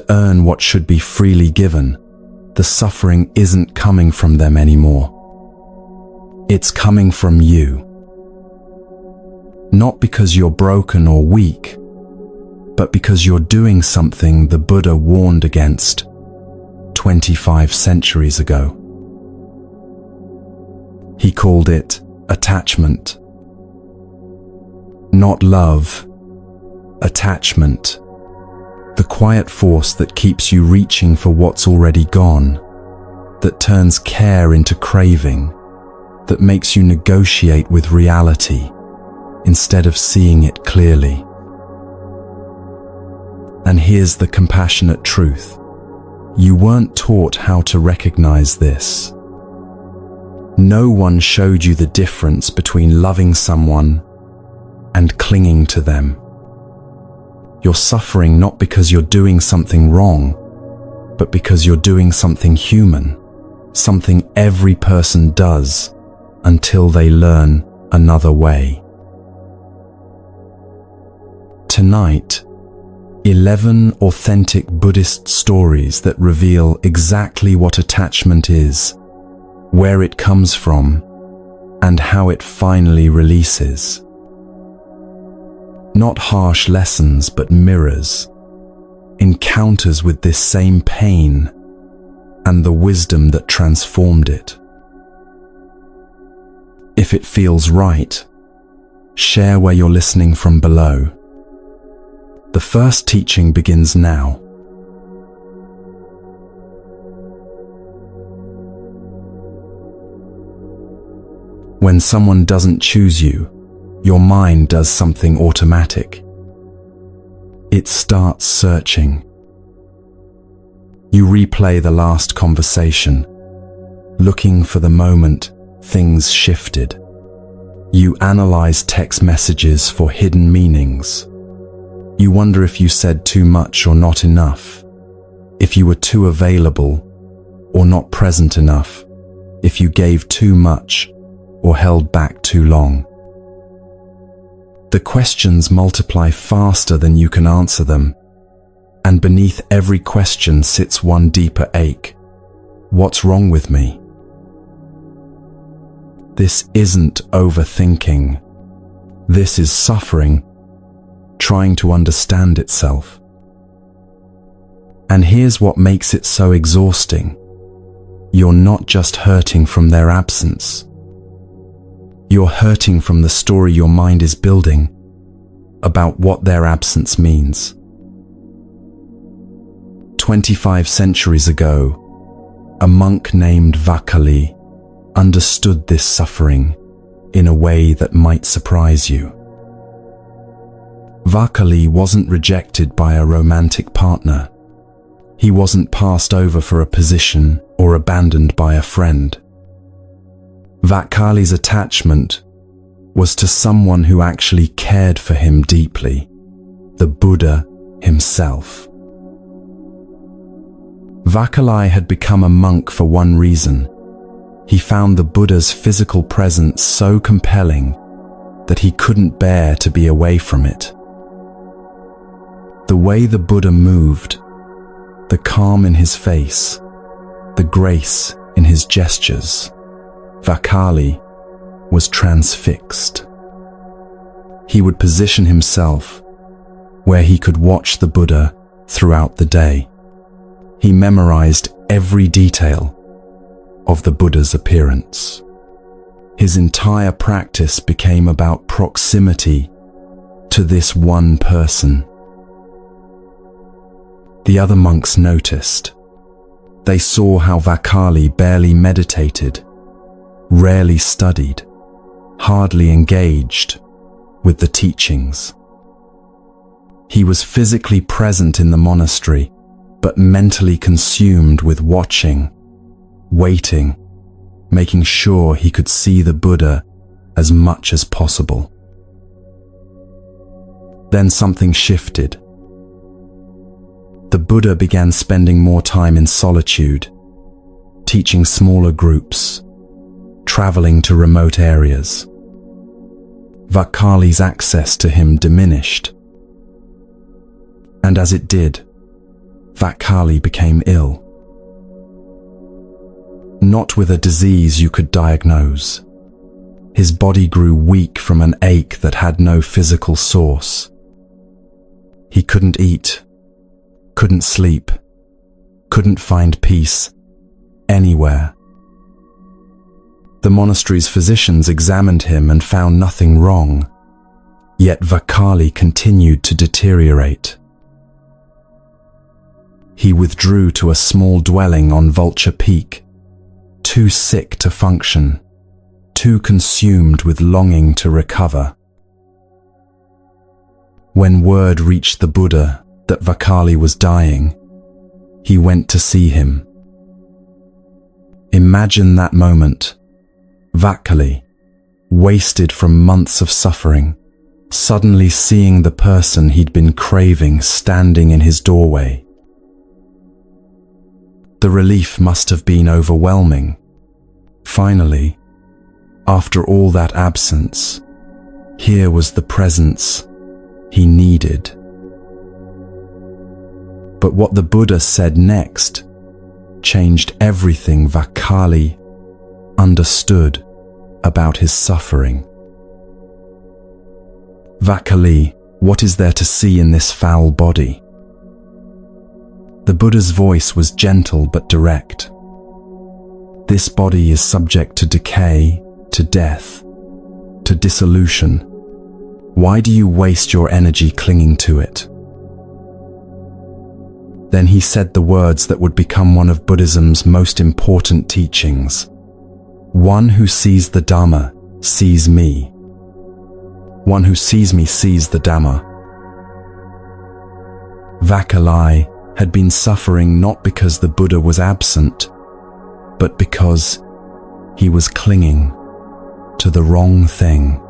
to earn what should be freely given, the suffering isn't coming from them anymore. It's coming from you. Not because you're broken or weak, but because you're doing something the Buddha warned against 25 centuries ago. He called it attachment. Not love, attachment. The quiet force that keeps you reaching for what's already gone, that turns care into craving, that makes you negotiate with reality instead of seeing it clearly. And here's the compassionate truth. You weren't taught how to recognize this. No one showed you the difference between loving someone and clinging to them. You're suffering not because you're doing something wrong, but because you're doing something human, something every person does until they learn another way. Tonight, 11 authentic Buddhist stories that reveal exactly what attachment is, where it comes from, and how it finally releases. Not harsh lessons, but mirrors, encounters with this same pain and the wisdom that transformed it. If it feels right, share where you're listening from below. The first teaching begins now. When someone doesn't choose you, your mind does something automatic. It starts searching. You replay the last conversation, looking for the moment things shifted. You analyze text messages for hidden meanings. You wonder if you said too much or not enough, if you were too available or not present enough, if you gave too much or held back too long. The questions multiply faster than you can answer them, and beneath every question sits one deeper ache. What's wrong with me? This isn't overthinking. This is suffering, trying to understand itself. And here's what makes it so exhausting. You're not just hurting from their absence. You're hurting from the story your mind is building about what their absence means. 25 centuries ago, a monk named Vakali understood this suffering in a way that might surprise you. Vakali wasn't rejected by a romantic partner. He wasn't passed over for a position or abandoned by a friend. Vakali's attachment was to someone who actually cared for him deeply, the Buddha himself. Vakali had become a monk for one reason. He found the Buddha's physical presence so compelling that he couldn't bear to be away from it. The way the Buddha moved, the calm in his face, the grace in his gestures, Vakali was transfixed. He would position himself where he could watch the Buddha throughout the day. He memorized every detail of the Buddha's appearance. His entire practice became about proximity to this one person. The other monks noticed. They saw how Vakali barely meditated, rarely studied, hardly engaged with the teachings. He was physically present in the monastery, but mentally consumed with watching, waiting, making sure he could see the Buddha as much as possible. Then something shifted. The Buddha began spending more time in solitude, teaching smaller groups, traveling to remote areas. Vakali's access to him diminished. And as it did, Vakali became ill. Not with a disease you could diagnose. His body grew weak from an ache that had no physical source. He couldn't eat, couldn't sleep, couldn't find peace anywhere. The monastery's physicians examined him and found nothing wrong, yet Vakali continued to deteriorate. He withdrew to a small dwelling on Vulture Peak, too sick to function, too consumed with longing to recover. When word reached the Buddha that Vakali was dying, he went to see him. Imagine that moment. Vakali, wasted from months of suffering, suddenly seeing the person he'd been craving standing in his doorway. The relief must have been overwhelming. Finally, after all that absence, here was the presence he needed. But what the Buddha said next changed everything Vakali understood about his suffering. Vakali, what is there to see in this foul body? The Buddha's voice was gentle but direct. This body is subject to decay, to death, to dissolution. Why do you waste your energy clinging to it? Then he said the words that would become one of Buddhism's most important teachings. One who sees the Dhamma sees me. One who sees me sees the Dhamma. Vakali had been suffering not because the Buddha was absent, but because he was clinging to the wrong thing.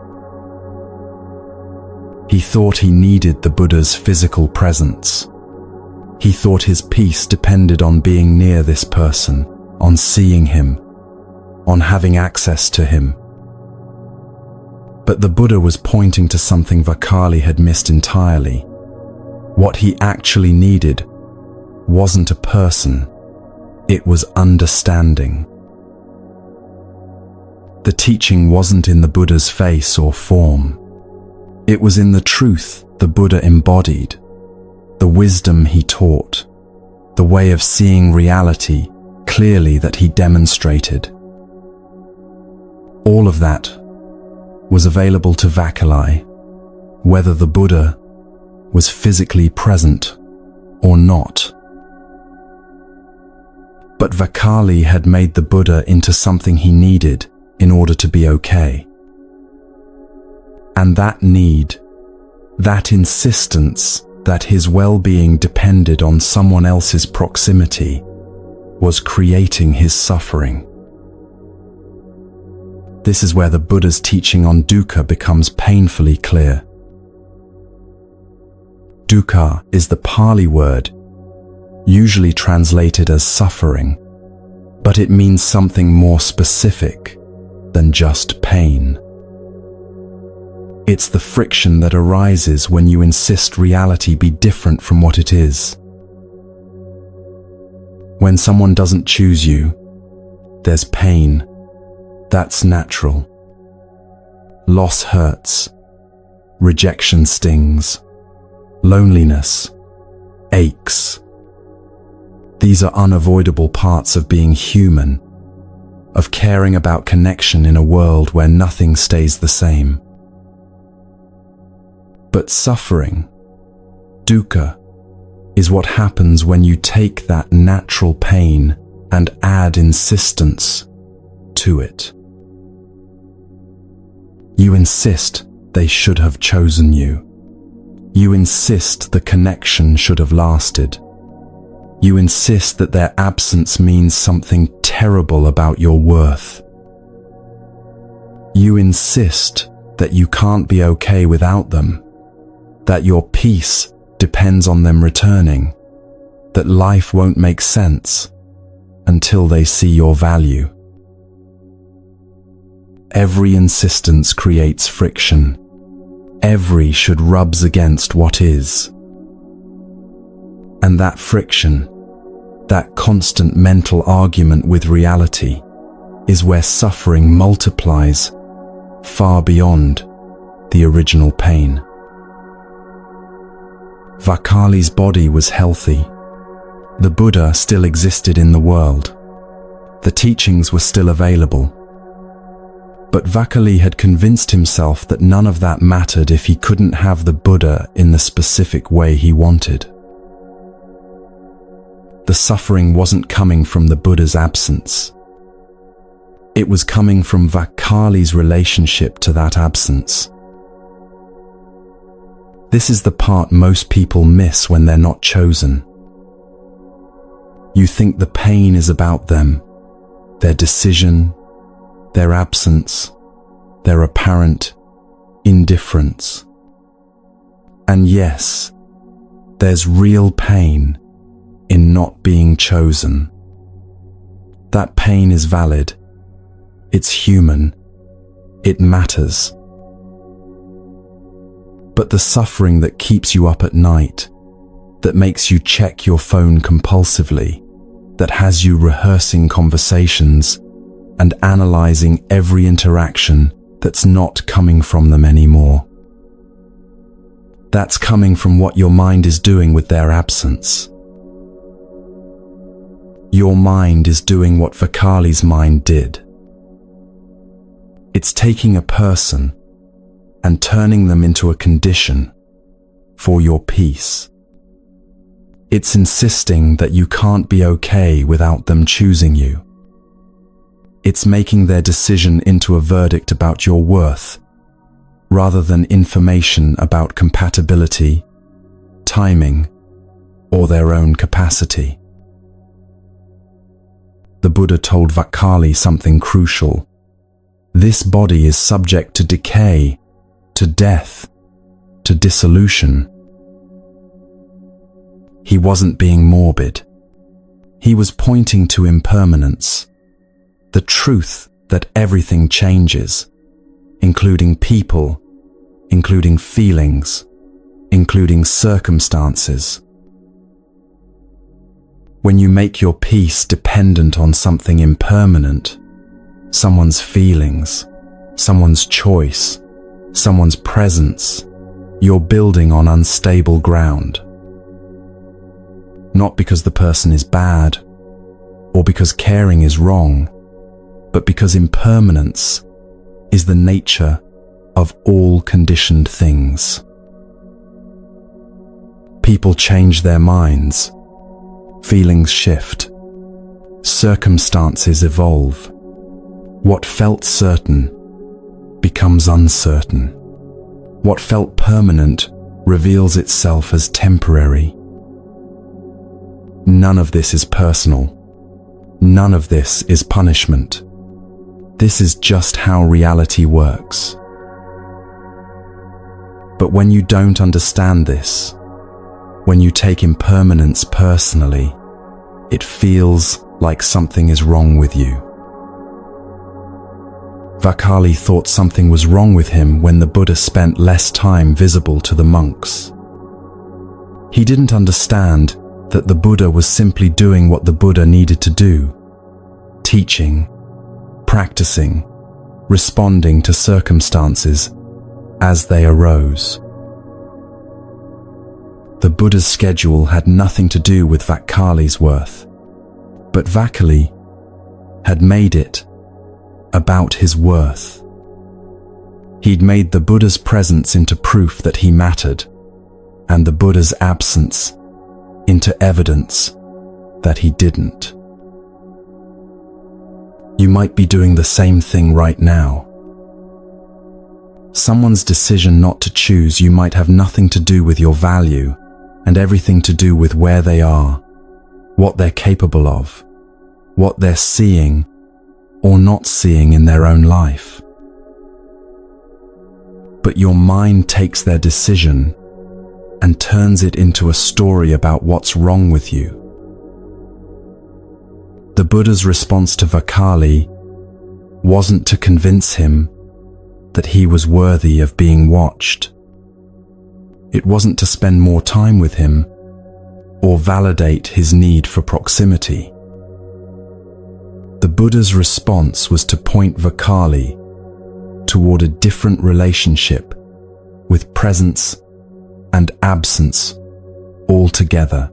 He thought he needed the Buddha's physical presence. He thought his peace depended on being near this person, on seeing him, on having access to him. But the Buddha was pointing to something Vakali had missed entirely. What he actually needed wasn't a person, it was understanding. The teaching wasn't in the Buddha's face or form. It was in the truth the Buddha embodied, the wisdom he taught, the way of seeing reality clearly that he demonstrated. All of that was available to Vakali, whether the Buddha was physically present or not. But Vakali had made the Buddha into something he needed in order to be okay. And that need, that insistence that his well-being depended on someone else's proximity, was creating his suffering. This is where the Buddha's teaching on dukkha becomes painfully clear. Dukkha is the Pali word, usually translated as suffering, but it means something more specific than just pain. It's the friction that arises when you insist reality be different from what it is. When someone doesn't choose you, there's pain. That's natural. Loss hurts. Rejection stings. Loneliness aches. These are unavoidable parts of being human, of caring about connection in a world where nothing stays the same. But suffering, dukkha, is what happens when you take that natural pain and add insistence to it. You insist they should have chosen you. You insist the connection should have lasted. You insist that their absence means something terrible about your worth. You insist that you can't be okay without them, that your peace depends on them returning, that life won't make sense until they see your value. Every insistence creates friction. Every should rubs against what is. And that friction That constant mental argument with reality is where suffering multiplies far beyond the original pain. Vakali's body was healthy. The Buddha still existed in the world. The teachings were still available. But Vakali had convinced himself that none of that mattered if he couldn't have the Buddha in the specific way he wanted. The suffering wasn't coming from the Buddha's absence. It was coming from Vakali's relationship to that absence. This is the part most people miss when they're not chosen. You think the pain is about them, their decision, their absence, their apparent indifference. And yes, there's real pain in not being chosen. That pain is valid. It's human. It matters. But the suffering that keeps you up at night, that makes you check your phone compulsively, that has you rehearsing conversations and analyzing every interaction that's not coming from them anymore. That's coming from what your mind is doing with their absence. Your mind is doing what Vakali's mind did. It's taking a person and turning them into a condition for your peace. It's insisting that you can't be okay without them choosing you. It's making their decision into a verdict about your worth, rather than information about compatibility, timing, or their own capacity. The Buddha told Vakali something crucial. This body is subject to decay, to death, to dissolution. He wasn't being morbid. He was pointing to impermanence, the truth that everything changes, including people, including feelings, including circumstances. When you make your peace dependent on something impermanent, someone's feelings, someone's choice, someone's presence, you're building on unstable ground. Not because the person is bad, or because caring is wrong, but because impermanence is the nature of all conditioned things. People change their minds, feelings shift, circumstances evolve. What felt certain becomes uncertain. What felt permanent reveals itself as temporary. None of this is personal. None of this is punishment. This is just how reality works. But when you don't understand this, when you take impermanence personally, it feels like something is wrong with you. Vakali thought something was wrong with him when the Buddha spent less time visible to the monks. He didn't understand that the Buddha was simply doing what the Buddha needed to do, teaching, practicing, responding to circumstances as they arose. The Buddha's schedule had nothing to do with Vakali's worth, but Vakali had made it about his worth. He'd made the Buddha's presence into proof that he mattered, and the Buddha's absence into evidence that he didn't. You might be doing the same thing right now. Someone's decision not to choose you might have nothing to do with your value and everything to do with where they are, what they're capable of, what they're seeing or not seeing in their own life. But your mind takes their decision and turns it into a story about what's wrong with you. The Buddha's response to Vakali wasn't to convince him that he was worthy of being watched. It wasn't to spend more time with him. or validate his need for proximity. The Buddha's response was to point Vakali toward a different relationship with presence and absence altogether.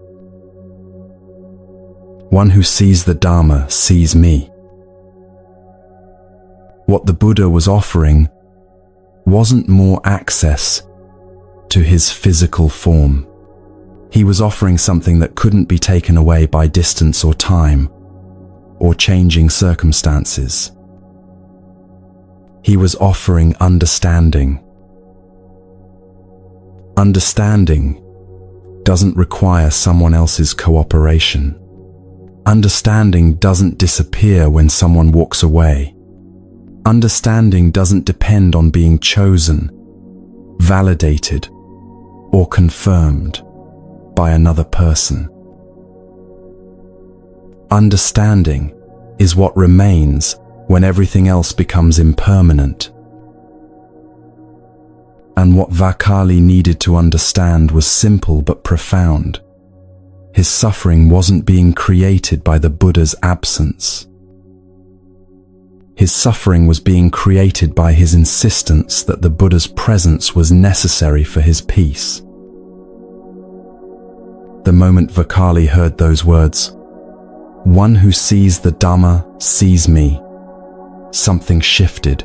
One who sees the Dharma sees me. What the Buddha was offering wasn't more access to his physical form. He was offering something that couldn't be taken away by distance or time, or changing circumstances. He was offering understanding. Understanding doesn't require someone else's cooperation. Understanding doesn't disappear when someone walks away. Understanding doesn't depend on being chosen, validated, or confirmed by another person. Understanding is what remains when everything else becomes impermanent. And what Vakali needed to understand was simple but profound. His suffering wasn't being created by the Buddha's absence. His suffering was being created by his insistence that the Buddha's presence was necessary for his peace. The moment Vakali heard those words, "One who sees the Dhamma sees me," something shifted.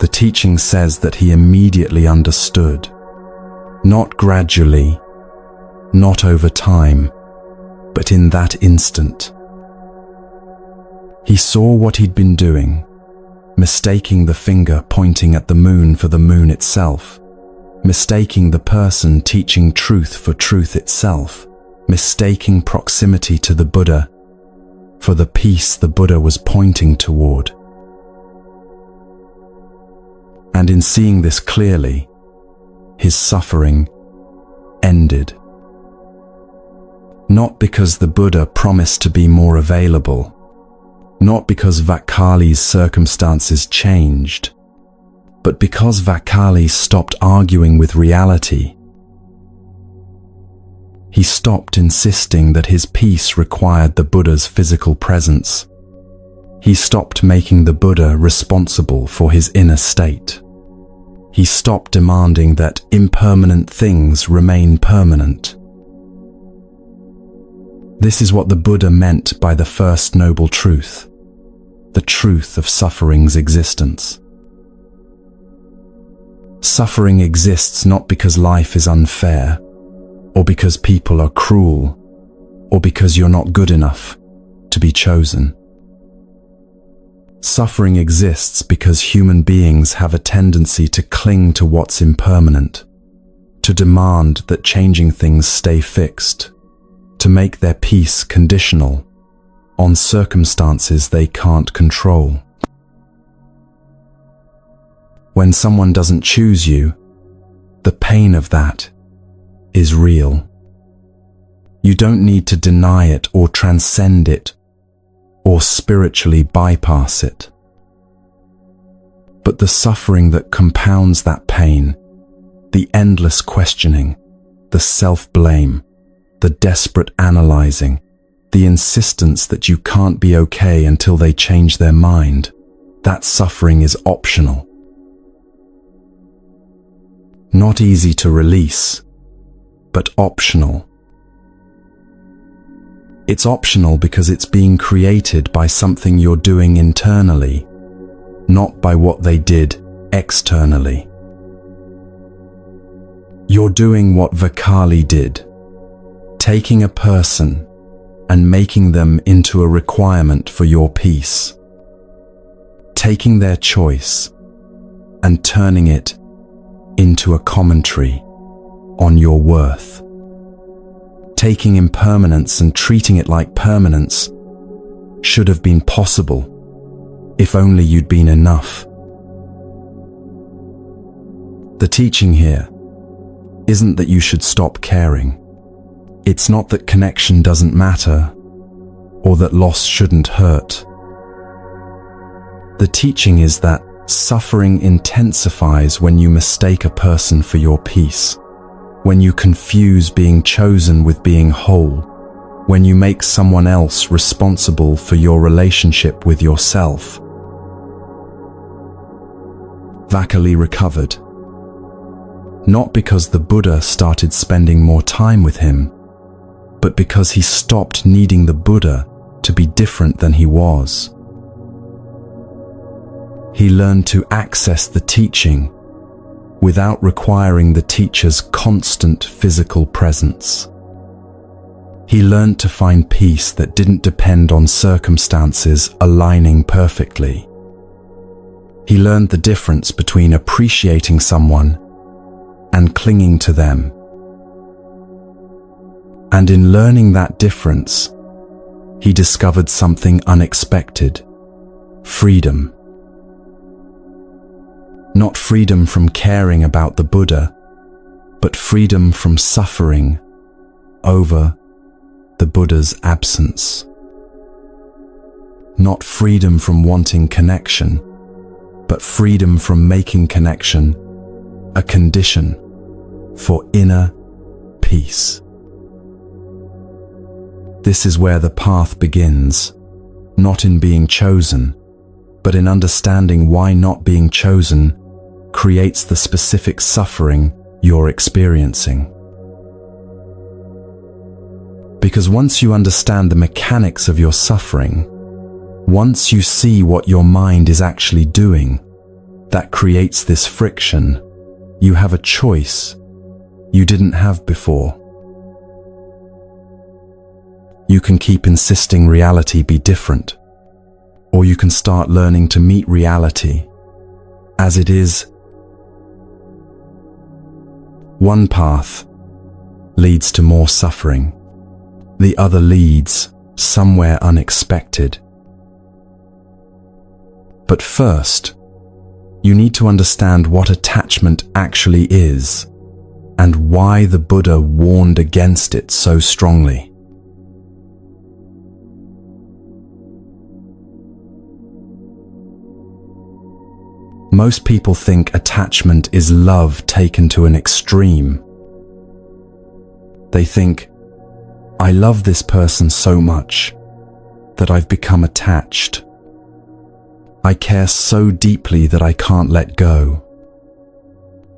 The teaching says that he immediately understood, not gradually, not over time, but in that instant. He saw what he'd been doing, mistaking the finger pointing at the moon for the moon itself, mistaking the person teaching truth for truth itself, mistaking proximity to the Buddha for the peace the Buddha was pointing toward. And in seeing this clearly, his suffering ended. Not because the Buddha promised to be more available, not because Vakali's circumstances changed, but because Vakali stopped arguing with reality. He stopped insisting that his peace required the Buddha's physical presence. He stopped making the Buddha responsible for his inner state. He stopped demanding that impermanent things remain permanent. This is what the Buddha meant by the first noble truth, the truth of suffering's existence. Suffering exists not because life is unfair, or because people are cruel, or because you're not good enough to be chosen. Suffering exists because human beings have a tendency to cling to what's impermanent, to demand that changing things stay fixed, to make their peace conditional on circumstances they can't control. When someone doesn't choose you, the pain of that is real. You don't need to deny it or transcend it or spiritually bypass it. But the suffering that compounds that pain, the endless questioning, the self-blame, the desperate analyzing, the insistence that you can't be okay until they change their mind, that suffering is optional. Not easy to release, but optional. It's optional because it's being created by something you're doing internally, not by what they did externally. You're doing what Vakali did, taking a person and making them into a requirement for your peace, taking their choice and turning it into a commentary on your worth. Taking impermanence and treating it like permanence should have been possible if only you'd been enough. The teaching here isn't that you should stop caring. It's not that connection doesn't matter or that loss shouldn't hurt. The teaching is that suffering intensifies when you mistake a person for your peace, when you confuse being chosen with being whole, when you make someone else responsible for your relationship with yourself. Vakali recovered. Not because the Buddha started spending more time with him, but because he stopped needing the Buddha to be different than he was. He learned to access the teaching without requiring the teacher's constant physical presence. He learned to find peace that didn't depend on circumstances aligning perfectly. He learned the difference between appreciating someone and clinging to them. And in learning that difference, he discovered something unexpected: freedom. Not freedom from caring about the Buddha, but freedom from suffering over the Buddha's absence. Not freedom from wanting connection, but freedom from making connection a condition for inner peace. This is where the path begins, not in being chosen, but in understanding why not being chosen creates the specific suffering you're experiencing. Because once you understand the mechanics of your suffering, once you see what your mind is actually doing, that creates this friction, you have a choice you didn't have before. You can keep insisting reality be different, or you can start learning to meet reality as it is. One path leads to more suffering. The other leads somewhere unexpected. But first, you need to understand what attachment actually is and why the Buddha warned against it so strongly. Most people think attachment is love taken to an extreme. They think, I love this person so much that I've become attached. I care so deeply that I can't let go.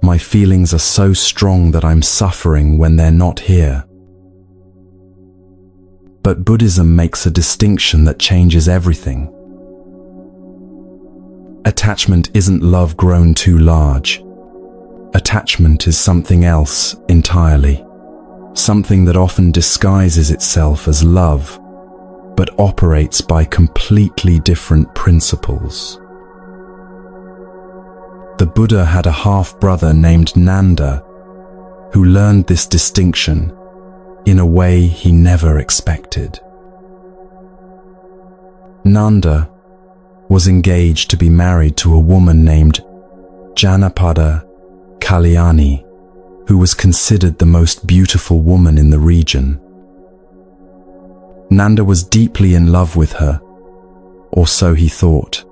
My feelings are so strong that I'm suffering when they're not here. But Buddhism makes a distinction that changes everything. Attachment isn't love grown too large. Attachment is something else entirely. Something that often disguises itself as love, but operates by completely different principles. The Buddha had a half-brother named Nanda, who learned this distinction in a way he never expected. Nanda was engaged to be married to a woman named Janapada Kalyani, who was considered the most beautiful woman in the region. Nanda was deeply in love with her, or so he thought.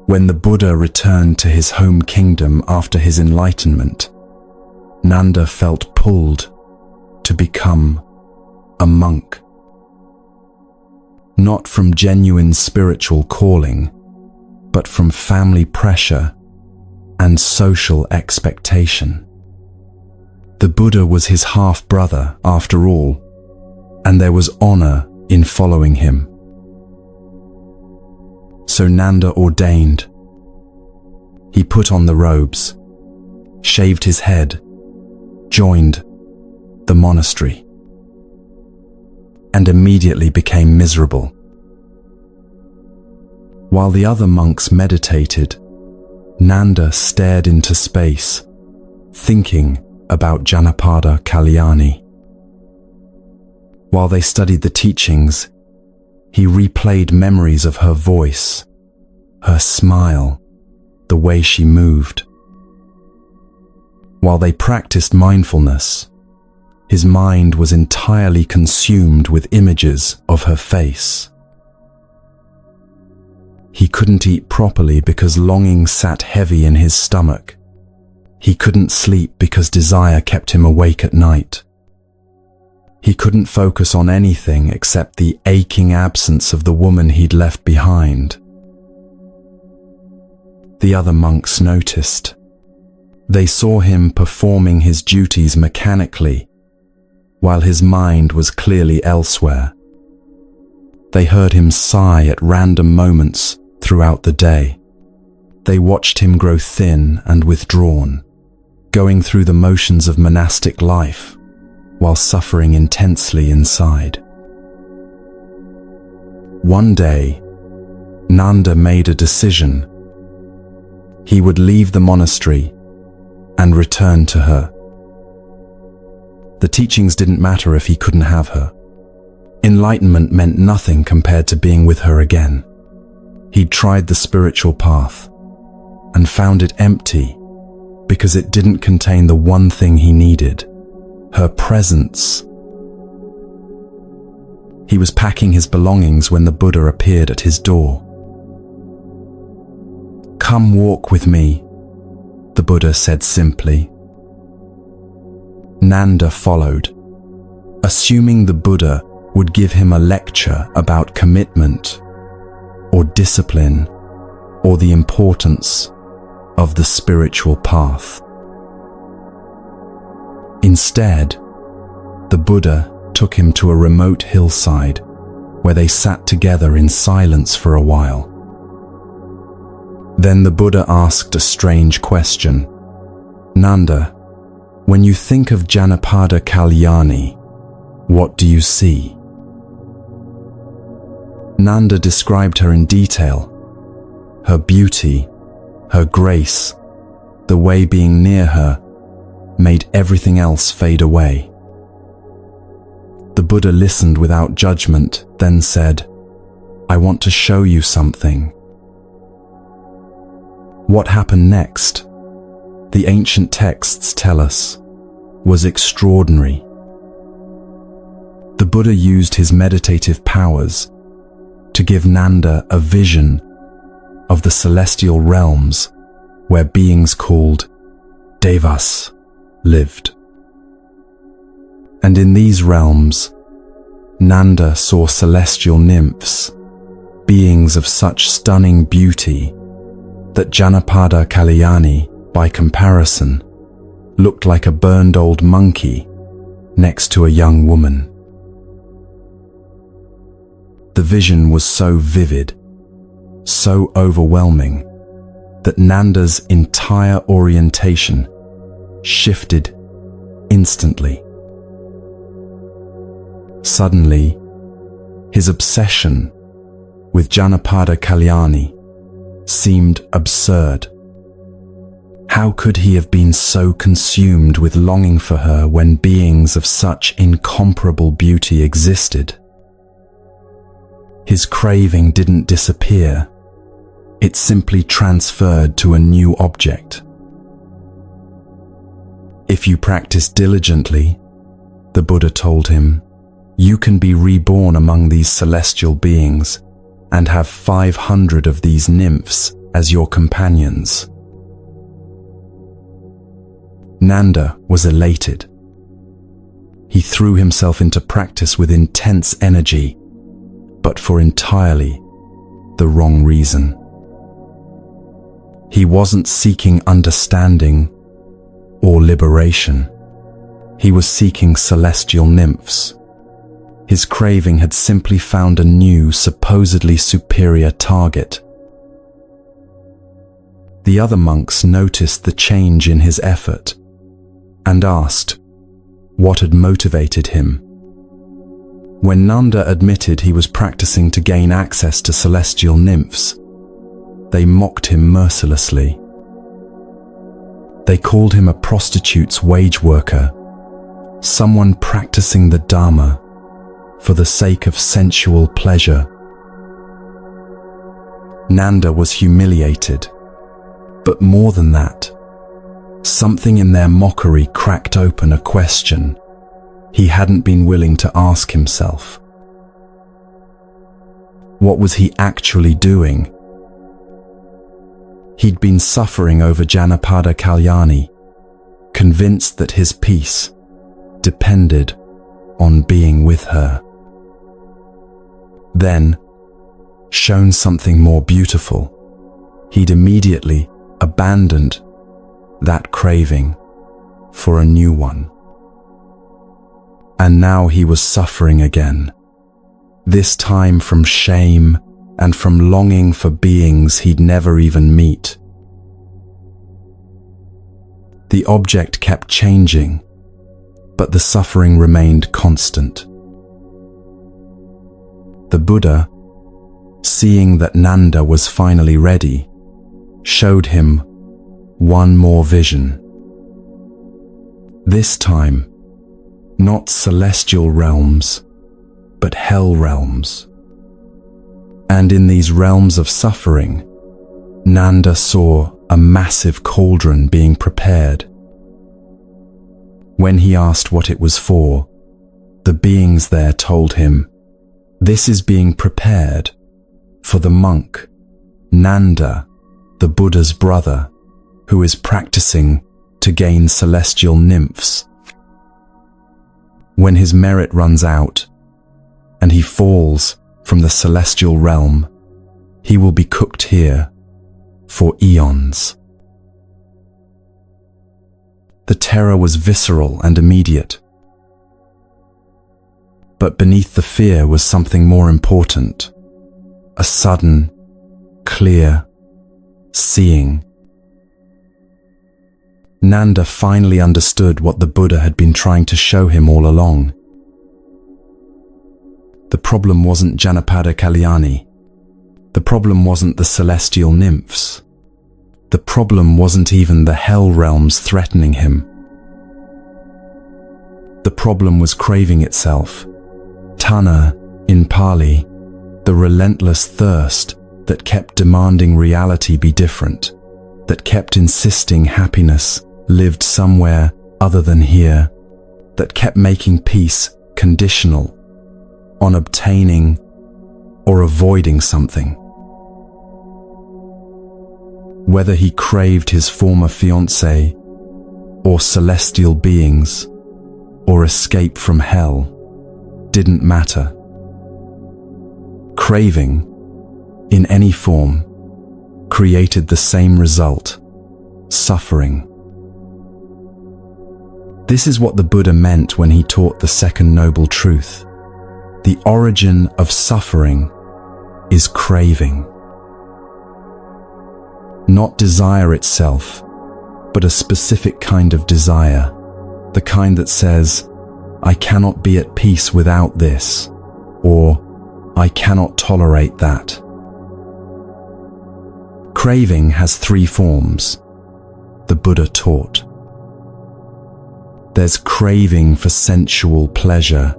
When the Buddha returned to his home kingdom after his enlightenment, Nanda felt pulled to become a monk. Not from genuine spiritual calling, but from family pressure and social expectation. The Buddha was his half-brother, after all, and there was honor in following him. So Nanda ordained. He put on the robes, shaved his head, joined the monastery, and immediately became miserable. While the other monks meditated, Nanda stared into space, thinking about Janapada Kalyani. While they studied the teachings, he replayed memories of her voice, her smile, the way she moved. While they practiced mindfulness, his mind was entirely consumed with images of her face. He couldn't eat properly because longing sat heavy in his stomach, He couldn't sleep because desire kept him awake at night. He couldn't focus on anything except the aching absence of the woman he'd left behind. The other monks noticed. They saw him performing his duties mechanically, while his mind was clearly elsewhere. They heard him sigh at random moments throughout the day. They watched him grow thin and withdrawn, going through the motions of monastic life while suffering intensely inside. One day, Nanda made a decision. He would leave the monastery and return to her. The teachings didn't matter if he couldn't have her. Enlightenment meant nothing compared to being with her again. He'd tried the spiritual path and found it empty because it didn't contain the one thing he needed: her presence. He was packing his belongings when the Buddha appeared at his door. "Come walk with me," the Buddha said simply. Nanda followed, assuming the Buddha would give him a lecture about commitment or discipline or the importance of the spiritual path. Instead, the Buddha took him to a remote hillside where they sat together in silence for a while. Then the Buddha asked a strange question. "Nanda, when you think of Janapada Kalyani, what do you see?" Nanda described her in detail. Her beauty, her grace, the way being near her made everything else fade away. The Buddha listened without judgment, then said, "I want to show you something." What happened next, the ancient texts tell us, was extraordinary. The Buddha used his meditative powers to give Nanda a vision of the celestial realms where beings called Devas lived. And in these realms, Nanda saw celestial nymphs, beings of such stunning beauty that Janapada Kalyani, by comparison, looked like a burned old monkey next to a young woman. The vision was so vivid, so overwhelming, that Nanda's entire orientation shifted instantly. Suddenly, his obsession with Janapada Kalyani seemed absurd. How could he have been so consumed with longing for her when beings of such incomparable beauty existed? His craving didn't disappear. It simply transferred to a new object. "If you practice diligently," the Buddha told him, "you can be reborn among these celestial beings and have 500 of these nymphs as your companions." Nanda was elated. He threw himself into practice with intense energy, but for entirely the wrong reason. He wasn't seeking understanding or liberation. He was seeking celestial nymphs. His craving had simply found a new, supposedly superior target. The other monks noticed the change in his effort and asked what had motivated him. When Nanda admitted he was practicing to gain access to celestial nymphs, they mocked him mercilessly. They called him a prostitute's wage worker, someone practicing the Dharma for the sake of sensual pleasure. Nanda was humiliated, but more than that, something in their mockery cracked open a question he hadn't been willing to ask himself. What was he actually doing? He'd been suffering over Janapada Kalyani convinced that his peace depended on being with her. Then, shown something more beautiful, he'd immediately abandoned that craving for a new one. And now he was suffering again, this time from shame and from longing for beings he'd never even meet. The object kept changing, but the suffering remained constant. The Buddha, seeing that Nanda was finally ready, showed him one more vision. This time, not celestial realms, but hell realms. And in these realms of suffering, Nanda saw a massive cauldron being prepared. When he asked what it was for, the beings there told him, "This is being prepared for the monk, Nanda, the Buddha's brother, who is practicing to gain celestial nymphs. When his merit runs out, and he falls from the celestial realm, he will be cooked here for eons." The terror was visceral and immediate. But beneath the fear was something more important, a sudden, clear seeing. Nanda finally understood what the Buddha had been trying to show him all along. The problem wasn't Janapada Kalyani. The problem wasn't the celestial nymphs. The problem wasn't even the hell realms threatening him. The problem was craving itself. Tanha, in Pali, the relentless thirst that kept demanding reality be different, that kept insisting happiness lived somewhere other than here, that kept making peace conditional on obtaining or avoiding something. Whether he craved his former fiancée, or celestial beings, or escape from hell, didn't matter. Craving, in any form, created the same result: suffering. This is what the Buddha meant when he taught the second noble truth. The origin of suffering is craving. Not desire itself, but a specific kind of desire, the kind that says, "I cannot be at peace without this," or "I cannot tolerate that." Craving has three forms, the Buddha taught. There's craving for sensual pleasure,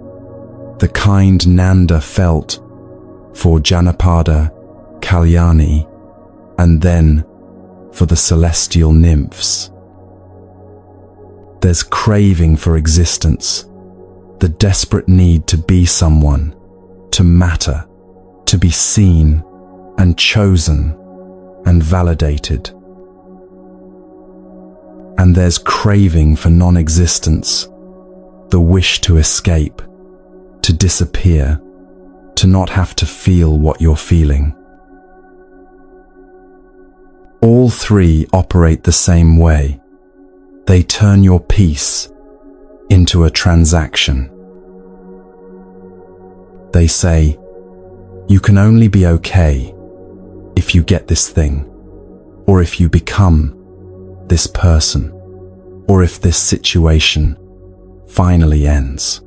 the kind Nanda felt for Janapada Kalyani, and then for the celestial nymphs. There's craving for existence, the desperate need to be someone, to matter, to be seen and chosen and validated. And there's craving for non-existence, the wish to escape, to disappear, to not have to feel what you're feeling. All three operate the same way. They turn your peace into a transaction. They say, you can only be okay if you get this thing, or if you become this person, or if this situation finally ends.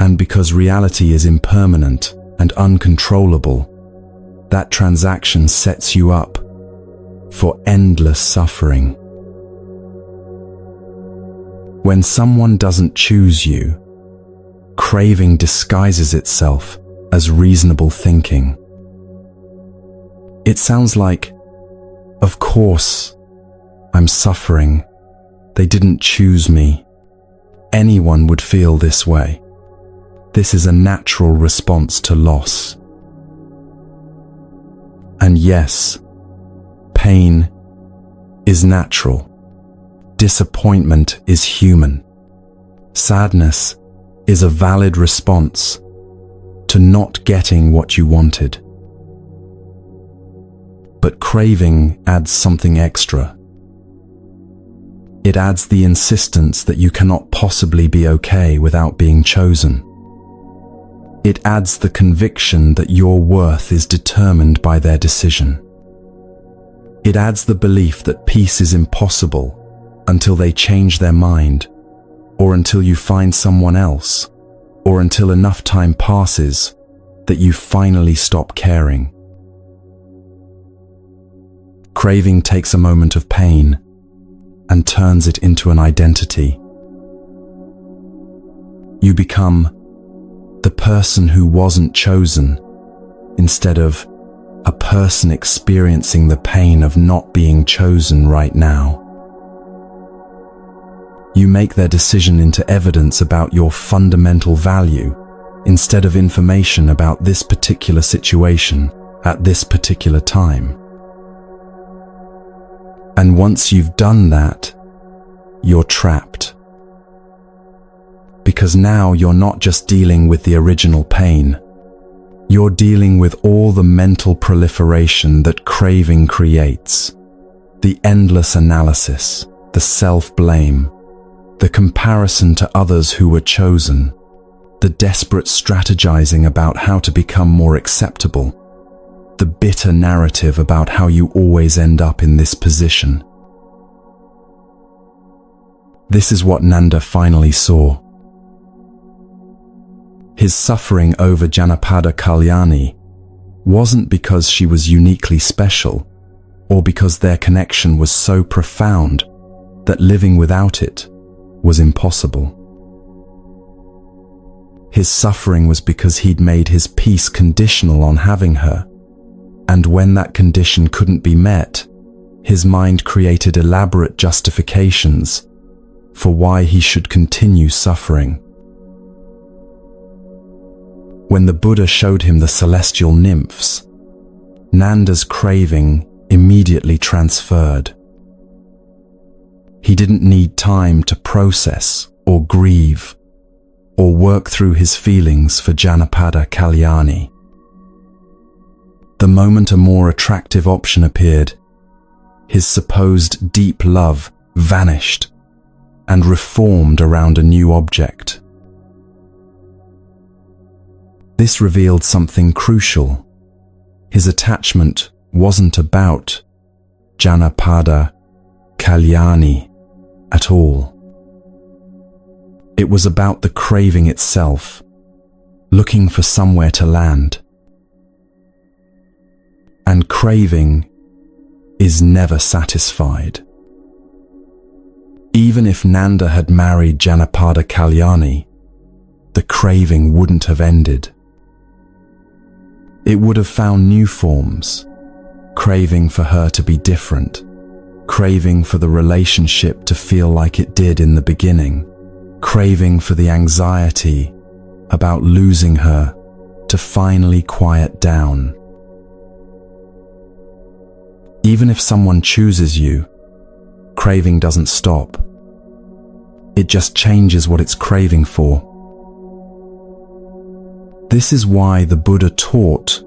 And because reality is impermanent and uncontrollable, that transaction sets you up for endless suffering. When someone doesn't choose you, craving disguises itself as reasonable thinking. It sounds like, of course, I'm suffering. They didn't choose me. Anyone would feel this way. This is a natural response to loss. And yes, pain is natural. Disappointment is human. Sadness is a valid response to not getting what you wanted. But craving adds something extra. It adds the insistence that you cannot possibly be okay without being chosen. It adds the conviction that your worth is determined by their decision. It adds the belief that peace is impossible until they change their mind, or until you find someone else, or until enough time passes that you finally stop caring. Craving takes a moment of pain and turns it into an identity. You become the person who wasn't chosen instead of a person experiencing the pain of not being chosen right now. You make their decision into evidence about your fundamental value instead of information about this particular situation at this particular time. And once you've done that, you're trapped. Because now you're not just dealing with the original pain, you're dealing with all the mental proliferation that craving creates. The endless analysis, the self-blame, the comparison to others who were chosen, the desperate strategizing about how to become more acceptable, the bitter narrative about how you always end up in this position. This is what Nanda finally saw. His suffering over Janapada Kalyani wasn't because she was uniquely special, or because their connection was so profound that living without it was impossible. His suffering was because he'd made his peace conditional on having her, and when that condition couldn't be met, his mind created elaborate justifications for why he should continue suffering. When the Buddha showed him the celestial nymphs, Nanda's craving immediately transferred. He didn't need time to process or grieve or work through his feelings for Janapada Kalyani. The moment a more attractive option appeared, his supposed deep love vanished and reformed around a new object. This revealed something crucial. His attachment wasn't about Janapada Kalyani at all. It was about the craving itself, looking for somewhere to land. And craving is never satisfied. Even if Nanda had married Janapada Kalyani, the craving wouldn't have ended. It would have found new forms, craving for her to be different, craving for the relationship to feel like it did in the beginning, craving for the anxiety about losing her to finally quiet down. Even if someone chooses you, craving doesn't stop. It just changes what it's craving for. This is why the Buddha taught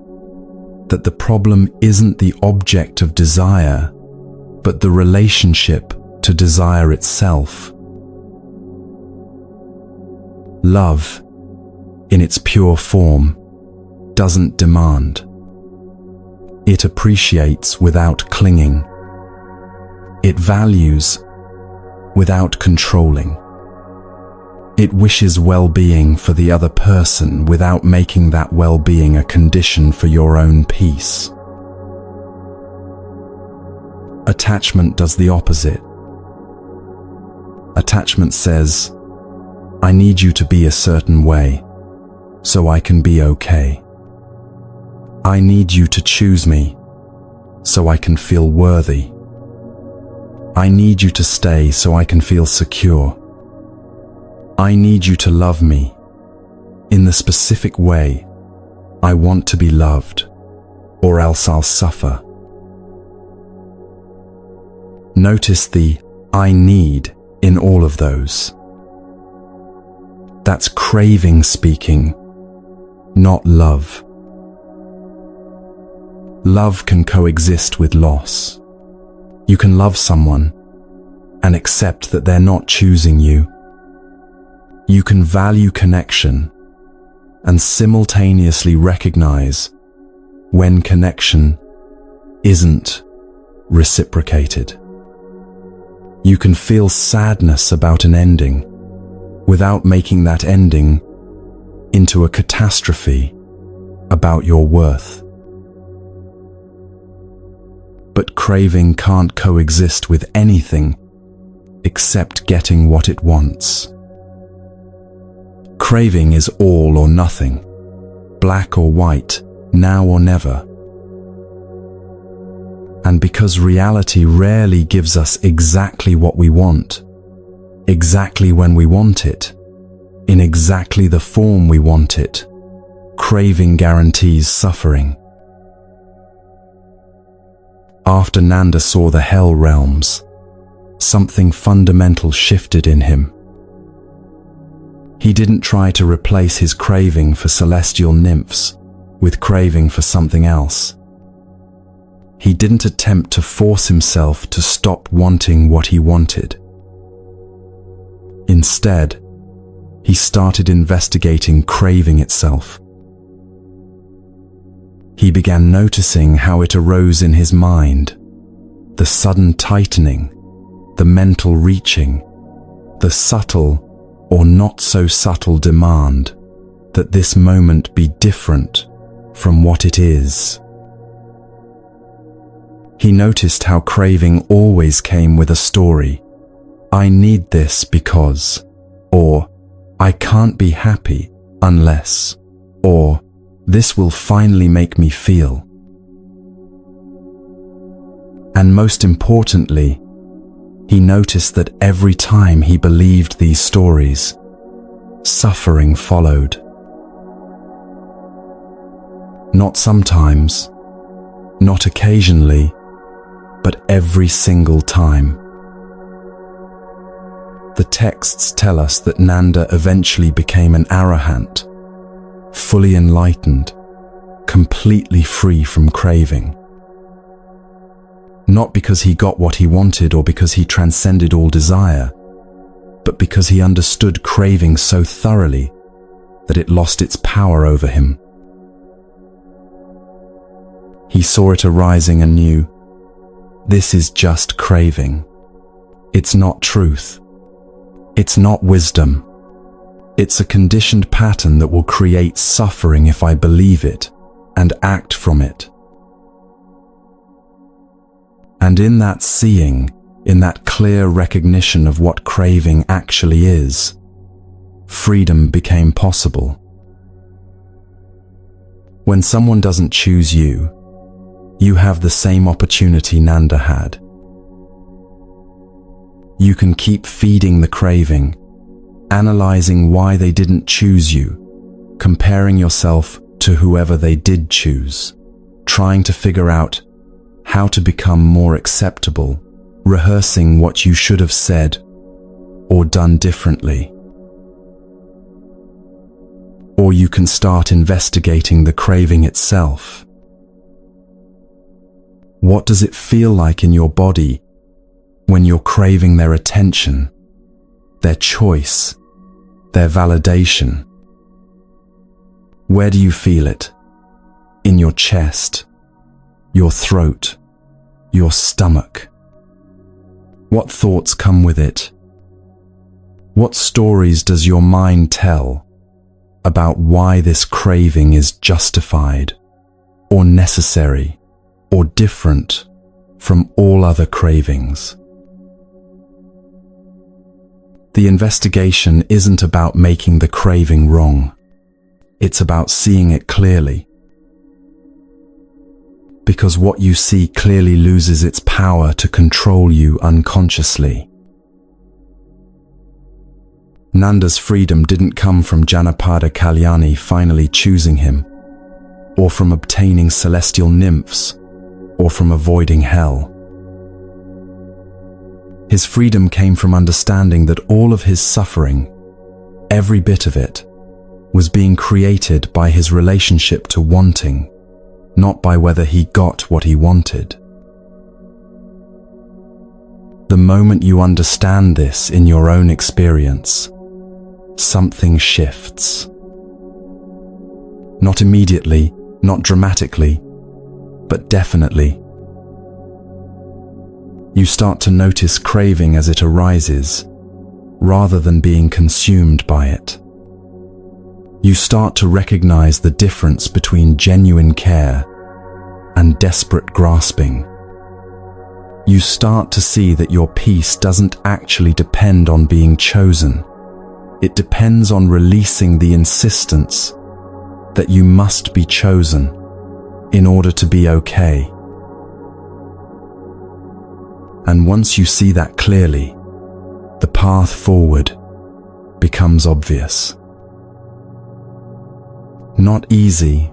that the problem isn't the object of desire, but the relationship to desire itself. Love, in its pure form, doesn't demand. It appreciates without clinging. It values without controlling. It wishes well-being for the other person without making that well-being a condition for your own peace. Attachment does the opposite. Attachment says, I need you to be a certain way, so I can be okay. I need you to choose me, so I can feel worthy. I need you to stay so I can feel secure. I need you to love me in the specific way I want to be loved, or else I'll suffer. Notice the I need in all of those. That's craving speaking, not love. Love can coexist with loss. You can love someone and accept that they're not choosing you. You can value connection and simultaneously recognize when connection isn't reciprocated. You can feel sadness about an ending without making that ending into a catastrophe about your worth. But craving can't coexist with anything except getting what it wants. Craving is all or nothing, black or white, now or never. And because reality rarely gives us exactly what we want, exactly when we want it, in exactly the form we want it, craving guarantees suffering. After Nanda saw the hell realms, something fundamental shifted in him. He didn't try to replace his craving for celestial nymphs with craving for something else. He didn't attempt to force himself to stop wanting what he wanted. Instead, he started investigating craving itself. He began noticing how it arose in his mind, the sudden tightening, the mental reaching, the subtle or not so subtle demand that this moment be different from what it is. He noticed how craving always came with a story. I need this because, or I can't be happy unless, or this will finally make me feel. And most importantly, he noticed that every time he believed these stories, suffering followed. Not sometimes, not occasionally, but every single time. The texts tell us that Nanda eventually became an arahant, fully enlightened, completely free from craving. Not because he got what he wanted or because he transcended all desire, but because he understood craving so thoroughly that it lost its power over him. He saw it arising anew. This is just craving. It's not truth. It's not wisdom. It's a conditioned pattern that will create suffering if I believe it and act from it. And in that seeing, in that clear recognition of what craving actually is, freedom became possible. When someone doesn't choose you, you have the same opportunity Nanda had. You can keep feeding the craving, analyzing why they didn't choose you, comparing yourself to whoever they did choose, trying to figure out how to become more acceptable, rehearsing what you should have said or done differently. Or you can start investigating the craving itself. What does it feel like in your body when you're craving their attention, their choice, their validation? Where do you feel it? In your chest, your throat, your stomach? What thoughts come with it? What stories does your mind tell about why this craving is justified or necessary or different from all other cravings? The investigation isn't about making the craving wrong. It's about seeing it clearly. Because what you see clearly loses its power to control you unconsciously. Nanda's freedom didn't come from Janapada Kalyani finally choosing him, or from obtaining celestial nymphs, or from avoiding hell. His freedom came from understanding that all of his suffering, every bit of it, was being created by his relationship to wanting, not by whether he got what he wanted. The moment you understand this in your own experience, something shifts. Not immediately, not dramatically, but definitely. You start to notice craving as it arises, rather than being consumed by it. You start to recognize the difference between genuine care and desperate grasping. You start to see that your peace doesn't actually depend on being chosen. It depends on releasing the insistence that you must be chosen in order to be okay. And once you see that clearly, the path forward becomes obvious. Not easy,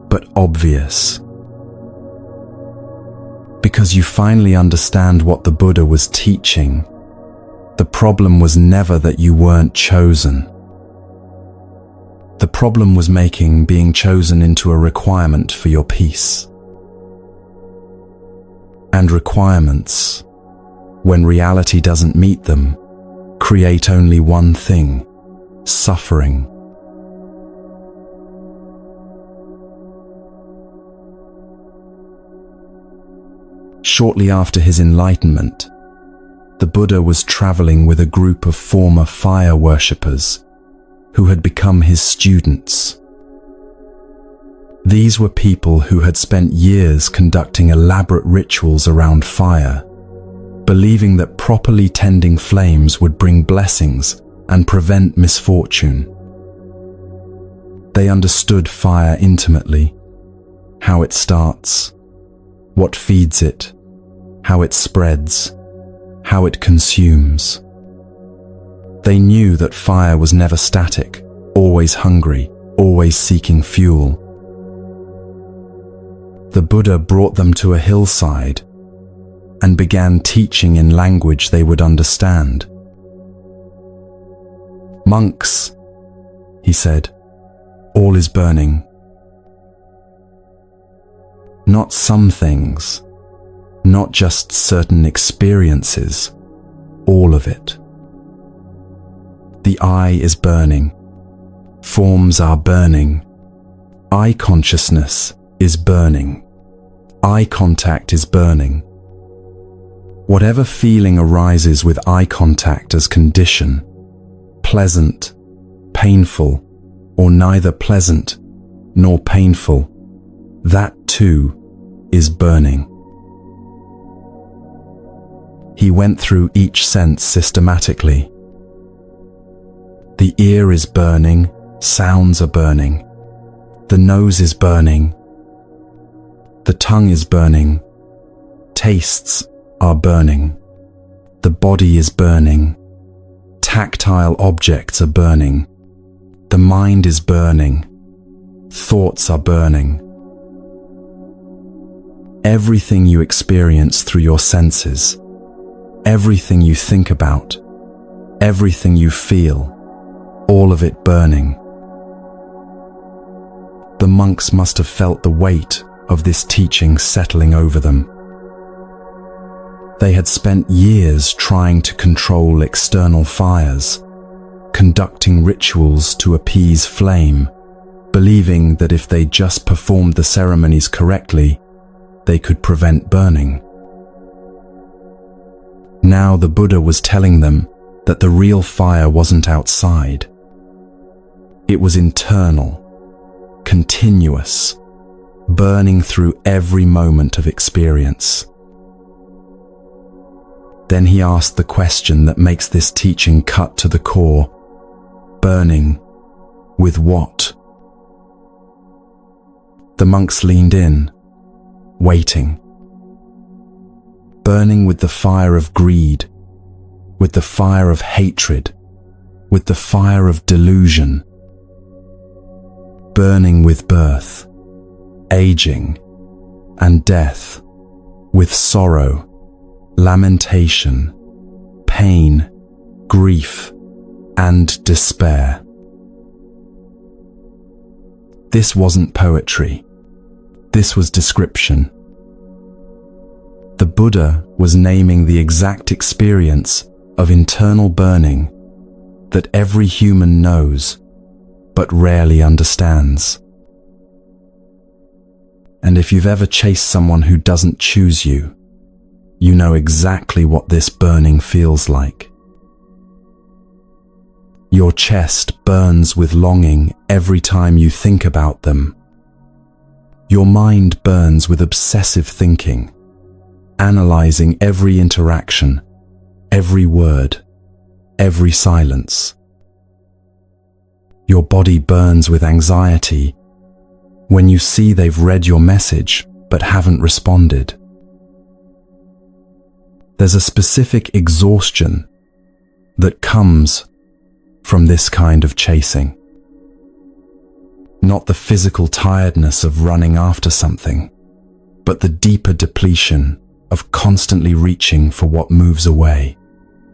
but obvious. Because you finally understand what the Buddha was teaching. The problem was never that you weren't chosen. The problem was making being chosen into a requirement for your peace. And requirements, when reality doesn't meet them, create only one thing: suffering. Shortly after his enlightenment, the Buddha was traveling with a group of former fire worshippers who had become his students. These were people who had spent years conducting elaborate rituals around fire, believing that properly tending flames would bring blessings and prevent misfortune. They understood fire intimately, how it starts, what feeds it, how it spreads, how it consumes. They knew that fire was never static, always hungry, always seeking fuel. The Buddha brought them to a hillside and began teaching in language they would understand. "Monks," he said, "all is burning. Not some things, not just certain experiences, all of it. The eye is burning. Forms are burning. Eye consciousness is burning. Eye contact is burning. Whatever feeling arises with eye contact as condition, pleasant, painful, or neither pleasant nor painful, that too is burning." He went through each sense systematically. The ear is burning, sounds are burning. The nose is burning. The tongue is burning. Tastes are burning. The body is burning. Tactile objects are burning. The mind is burning. Thoughts are burning. Everything you experience through your senses, everything you think about, everything you feel, all of it burning. The monks must have felt the weight of this teaching settling over them. They had spent years trying to control external fires, conducting rituals to appease flame, believing that if they just performed the ceremonies correctly, they could prevent burning. Now the Buddha was telling them that the real fire wasn't outside. It was internal, continuous, burning through every moment of experience. Then he asked the question that makes this teaching cut to the core: burning with what? The monks leaned in, waiting. Burning with the fire of greed, with the fire of hatred, with the fire of delusion. Burning with birth, aging, and death, with sorrow, lamentation, pain, grief, and despair. This wasn't poetry. This was description. The Buddha was naming the exact experience of internal burning that every human knows, but rarely understands. And if you've ever chased someone who doesn't choose you, you know exactly what this burning feels like. Your chest burns with longing every time you think about them. Your mind burns with obsessive thinking, analyzing every interaction, every word, every silence. Your body burns with anxiety when you see they've read your message but haven't responded. There's a specific exhaustion that comes from this kind of chasing. Not the physical tiredness of running after something, but the deeper depletion of constantly reaching for what moves away,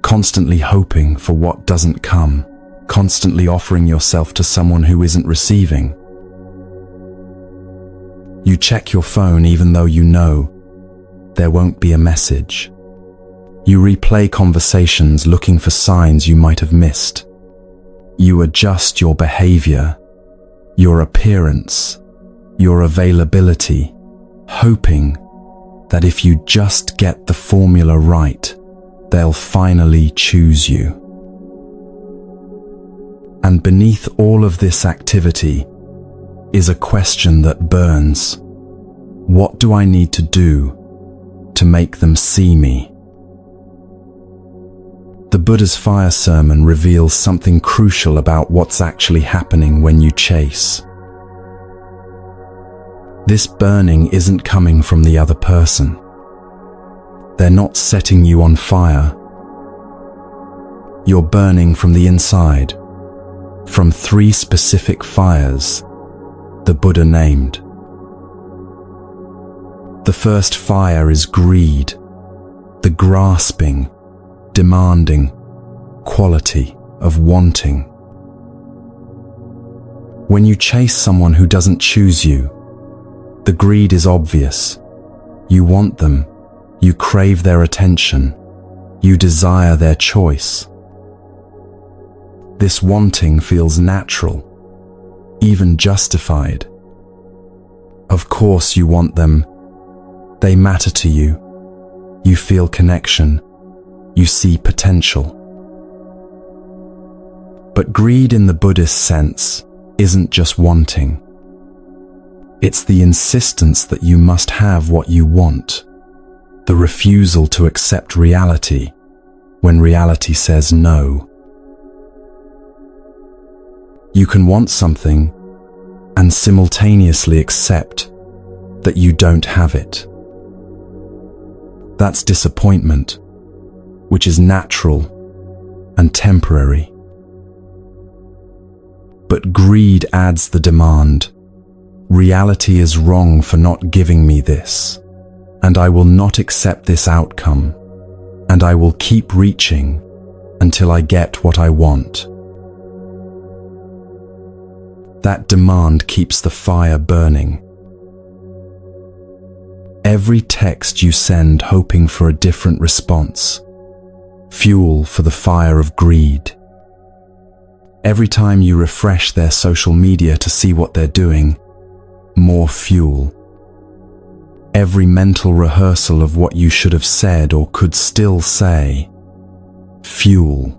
constantly hoping for what doesn't come, constantly offering yourself to someone who isn't receiving. You check your phone even though you know there won't be a message. You replay conversations looking for signs you might have missed. You adjust your behavior, your appearance, your availability, hoping that if you just get the formula right, they'll finally choose you. And beneath all of this activity is a question that burns. What do I need to do to make them see me? The Buddha's fire sermon reveals something crucial about what's actually happening when you chase. This burning isn't coming from the other person. They're not setting you on fire. You're burning from the inside, from 3 specific fires the Buddha named. The first fire is greed, the grasping, demanding quality of wanting. When you chase someone who doesn't choose you, the greed is obvious. You want them, you crave their attention, you desire their choice. This wanting feels natural, even justified. Of course you want them. They matter to you. You feel connection. You see potential. But greed in the Buddhist sense isn't just wanting. It's the insistence that you must have what you want, the refusal to accept reality when reality says no. You can want something and simultaneously accept that you don't have it. That's disappointment, which is natural and temporary. But greed adds the demand. Reality is wrong for not giving me this, and I will not accept this outcome, and I will keep reaching until I get what I want. That demand keeps the fire burning. Every text you send hoping for a different response, fuel for the fire of greed. Every time you refresh their social media to see what they're doing, more fuel. Every mental rehearsal of what you should have said or could still say, fuel.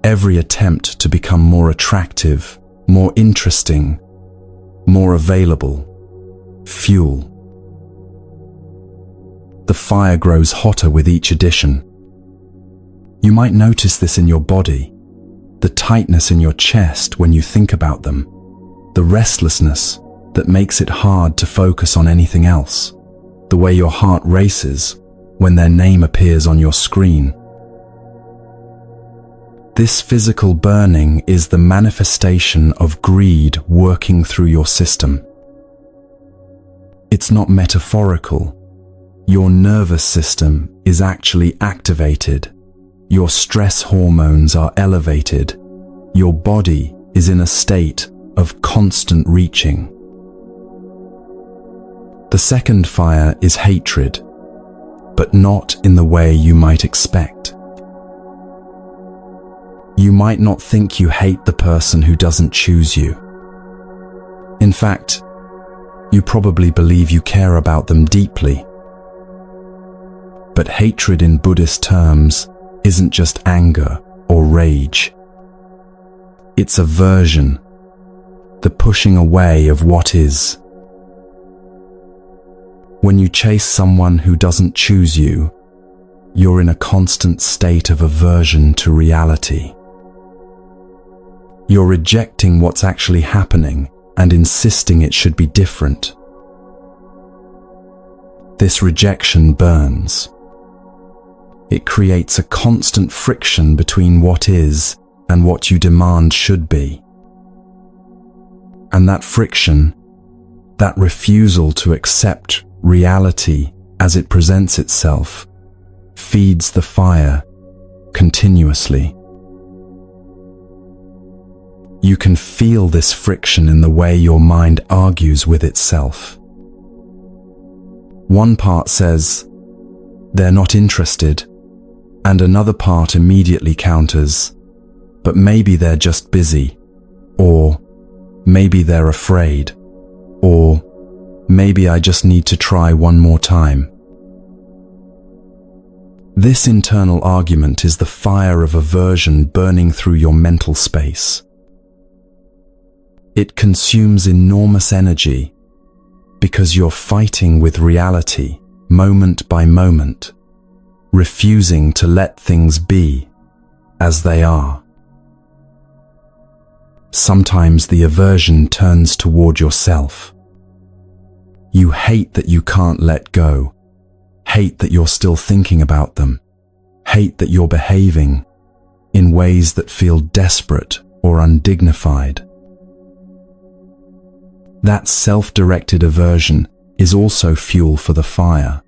Every attempt to become more attractive, more interesting, more available, fuel. The fire grows hotter with each addition. You might notice this in your body, the tightness in your chest when you think about them, the restlessness that makes it hard to focus on anything else, the way your heart races when their name appears on your screen. This physical burning is the manifestation of greed working through your system. It's not metaphorical, your nervous system is actually activated. Your stress hormones are elevated. Your body is in a state of constant reaching. The second fire is hatred, but not in the way you might expect. You might not think you hate the person who doesn't choose you. In fact, you probably believe you care about them deeply. But hatred in Buddhist terms isn't just anger or rage. It's aversion, the pushing away of what is. When you chase someone who doesn't choose you, you're in a constant state of aversion to reality. You're rejecting what's actually happening and insisting it should be different. This rejection burns. It creates a constant friction between what is and what you demand should be. And that friction, that refusal to accept reality as it presents itself, feeds the fire continuously. You can feel this friction in the way your mind argues with itself. One part says, "They're not interested," and another part immediately counters, "But maybe they're just busy," or "Maybe they're afraid," or "Maybe I just need to try one more time." This internal argument is the fire of aversion burning through your mental space. It consumes enormous energy because you're fighting with reality moment by moment, refusing to let things be as they are. Sometimes the aversion turns toward yourself. You hate that you can't let go, hate that you're still thinking about them, hate that you're behaving in ways that feel desperate or undignified. That self-directed aversion is also fuel for the fire.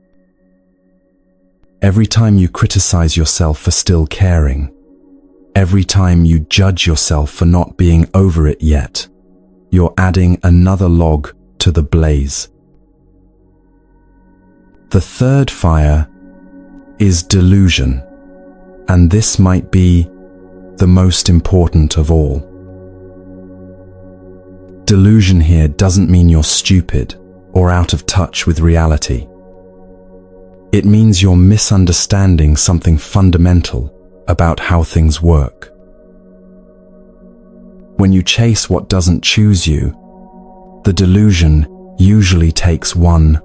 Every time you criticize yourself for still caring, every time you judge yourself for not being over it yet, you're adding another log to the blaze. The third fire is delusion, and this might be the most important of all. Delusion here doesn't mean you're stupid or out of touch with reality. It means you're misunderstanding something fundamental about how things work. When you chase what doesn't choose you, the delusion usually takes one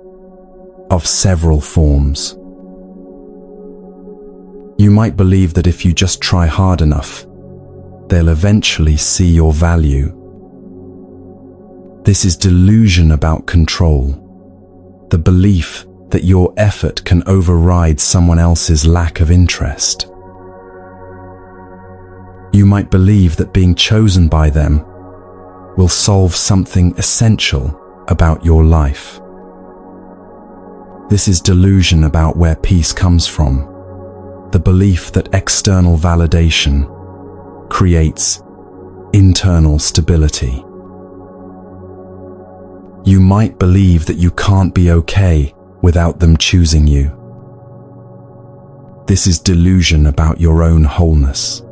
of several forms. You might believe that if you just try hard enough, they'll eventually see your value. This is delusion about control, the belief that your effort can override someone else's lack of interest. You might believe that being chosen by them will solve something essential about your life. This is delusion about where peace comes from, the belief that external validation creates internal stability. You might believe that you can't be okay without them choosing you. This is delusion about your own wholeness.